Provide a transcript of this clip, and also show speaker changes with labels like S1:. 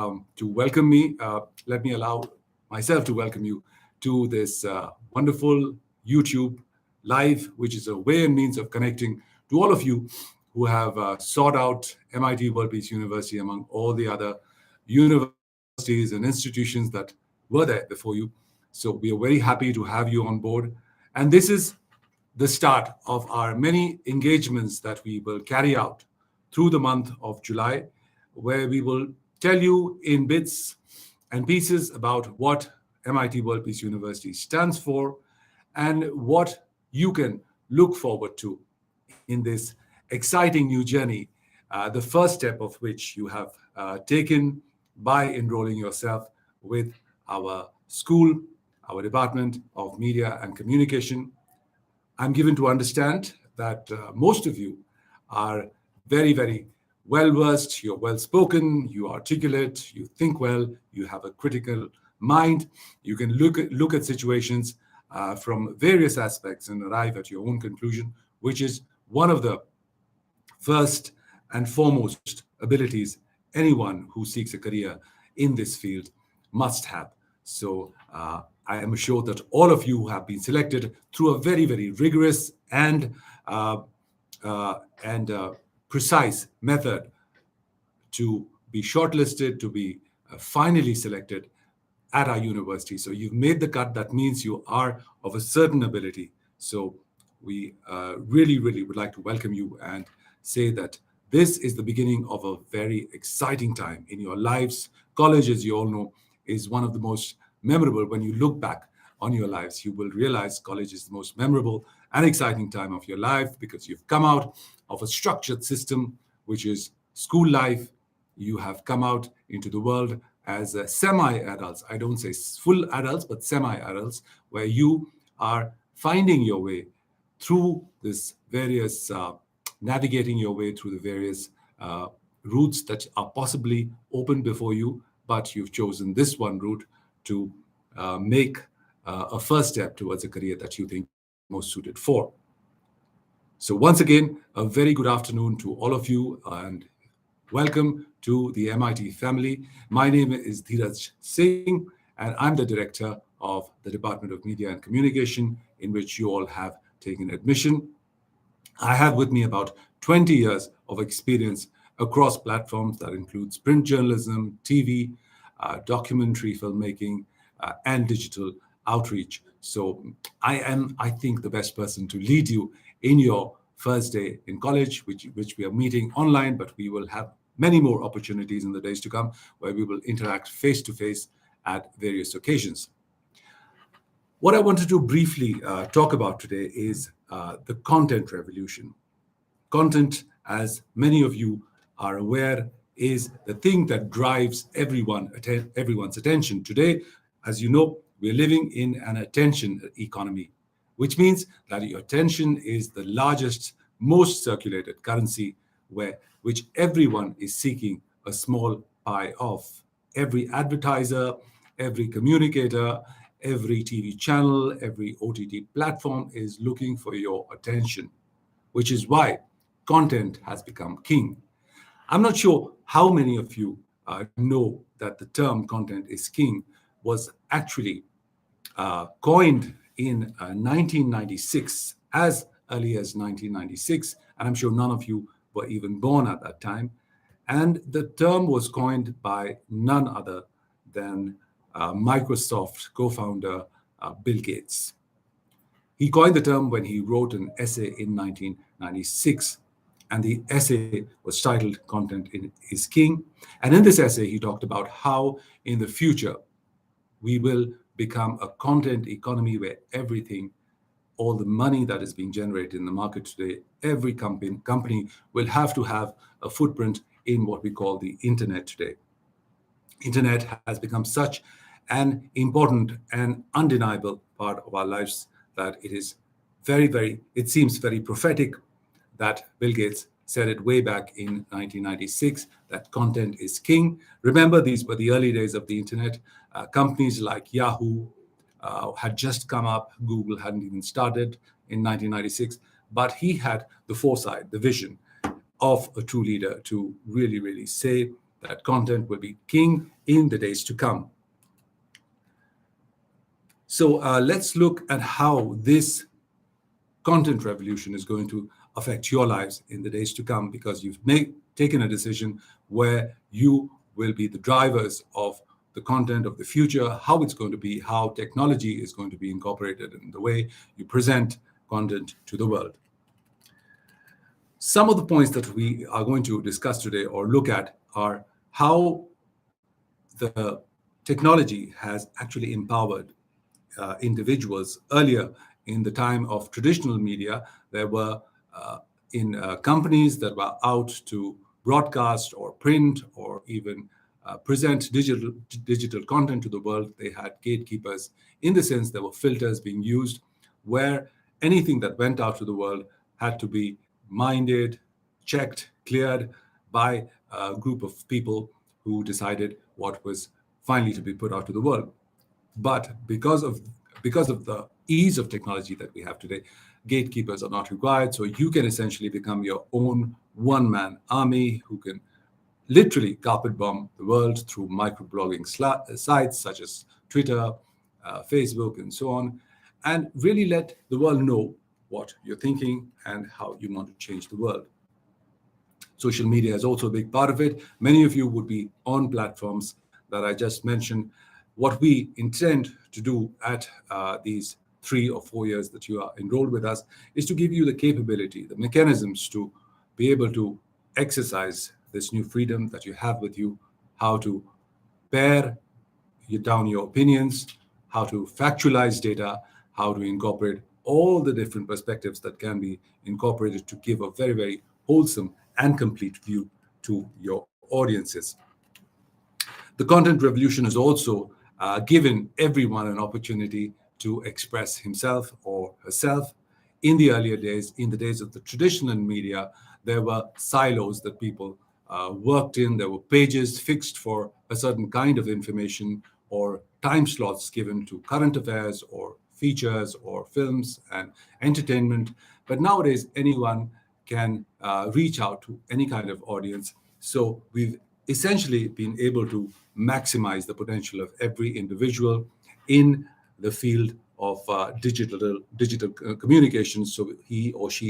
S1: to welcome me. Let me allow myself to welcome you to this wonderful YouTube live, which is a way and means of connecting to all of you who have sought out MIT World Peace University among all the other universities and institutions that were there before you. So we are very happy to have you on board. And this is the start of our many engagements that we will carry out through the month of July, where we will tell you in bits and pieces about what MIT World Peace University stands for and what you can look forward to in this exciting new journey, the first step of which you have taken by enrolling yourself with our school, our Department of Media and Communication. I'm given to understand that most of you are very, very well versed, you're well spoken, you articulate, you think well, you have a critical mind, you can look at situations from various aspects and arrive at your own conclusion, which is one of the first and foremost abilities anyone who seeks a career in this field must have. So I am assured that all of you have been selected through a very, very rigorous and precise method to be shortlisted, to be finally selected at our university. So you've made the cut. That means you are of a certain ability. So we really, really would like to welcome you and say that this is the beginning of a very exciting time in your lives. College, as you all know, is one of the most memorable. When you look back on your lives, you will realize college is the most memorable and exciting time of your life because you've come out of a structured system, which is school life. You have come out into the world as semi-adults. I don't say full adults, but semi-adults, where you are finding your way through this various, navigating your way through the various routes that are possibly open before you, but you've chosen this one route to make a first step towards a career that you think most suited for. So once again, a very good afternoon to all of you and welcome to the MIT family. My name is DHIRAJ Singh and I'm the director of the Department of Media and Communication, in which you all have taken admission. I have with me about 20 years of experience across platforms that includes print journalism, TV, documentary filmmaking, and digital outreach. So I am, I think, the best person to lead you in your first day in college, which we are meeting online, but we will have many more opportunities in the days to come where we will interact face-to-face at various occasions. What I wanted to briefly talk about today is the content revolution. Content, as many of you are aware, is the thing that drives everyone's attention. Today, as you know, we're living in an attention economy, which means that your attention is the largest, most circulated currency which everyone is seeking a small pie of. Every advertiser, every communicator, every TV channel, every OTT platform is looking for your attention, which is why content has become king. I'm not sure how many of you know that the term content is king was actually coined in 1996, as early as 1996, and I'm sure none of you were even born at that time. And the term was coined by none other than Microsoft co-founder Bill Gates. He coined the term when he wrote an essay in 1996, and the essay was titled Content is King. And in this essay, he talked about how in the future we will become a content economy where everything, all the money that is being generated in the market today, every company will have to have a footprint in what we call the internet today. Internet has become such an important and undeniable part of our lives that it is it seems very prophetic that Bill Gates said it way back in 1996, that content is king. Remember, these were the early days of the internet. Companies like Yahoo had just come up. Google hadn't even started in 1996. But he had the foresight, the vision of a true leader to really, really say that content will be king in the days to come. So let's look at how this content revolution is going to affect your lives in the days to come, because you've taken a decision where you will be the drivers of the content of the future, how it's going to be, how technology is going to be incorporated in the way you present content to the world. Some of the points that we are going to discuss today or look at are how the technology has actually empowered individuals. Earlier, in the time of traditional media, there were companies that were out to broadcast or print or even present digital content to the world. They had gatekeepers, in the sense there were filters being used where anything that went out to the world had to be minded, checked, cleared by a group of people who decided what was finally to be put out to the world. But because of the ease of technology that we have today, gatekeepers are not required. So you can essentially become your own one-man army who can literally carpet bomb the world through microblogging sites such as Twitter, Facebook, and so on, and really let the world know what you're thinking and how you want to change the world. Social media is also a big part of it. Many of you would be on platforms that I just mentioned. What we intend to do at these 3 or 4 years that you are enrolled with us is to give you the capability, the mechanisms to be able to exercise this new freedom that you have with you, how to pare down your opinions, how to factualize data, how to incorporate all the different perspectives that can be incorporated to give a very, very wholesome and complete view to your audiences. The content revolution has also given everyone an opportunity to express himself or herself. In the earlier days, in the days of the traditional media, there were silos that people worked in. There were pages fixed for a certain kind of information or time slots given to current affairs or features or films and entertainment. But nowadays, anyone can reach out to any kind of audience. So we've essentially been able to maximize the potential of every individual in the field of digital communications, so he or she is